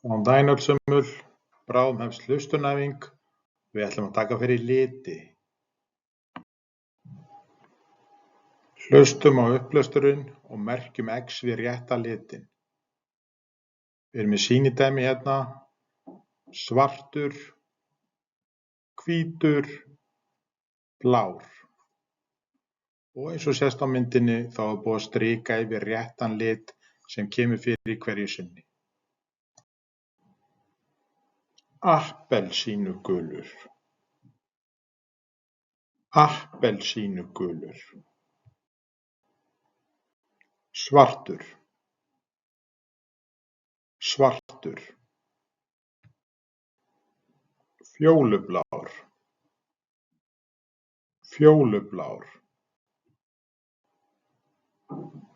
Góðan daginn öll sömul, bráðum hefst hlustunæfing. Við ætlum að taka fyrir liti. Hlustum á upplesturinn og merkjum X við rétta litinn. Við erum með sýnidæmi hérna: svartur, hvítur, blár. Og eins og sést á myndinni þá er búið að strika yfir réttan lit sem kemur fyrir hverju sinni. Appelsínugulur, appelsínugulur. Svartur, svartur. Fjólublár, fjólublár.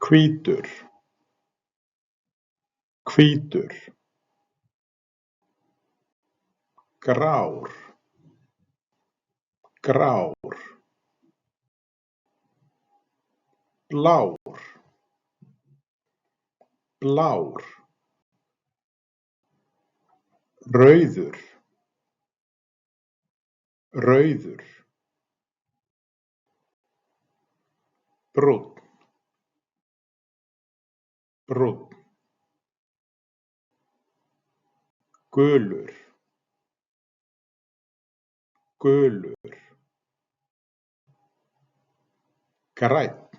Hvítur, hvítur. Grár, grár. Blár, blár. Rauður, rauður. Brúnn, brúnn. Gulur, gulur. Grænn,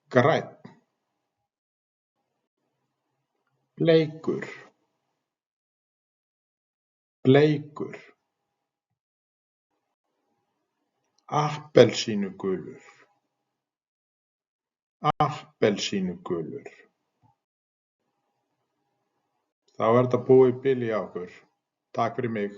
grænn. Bleikur, bleikur. Appelsínugulur, appelsínugulur. Þá er þetta búið í bili hjá okkur. Takk fyrir mig.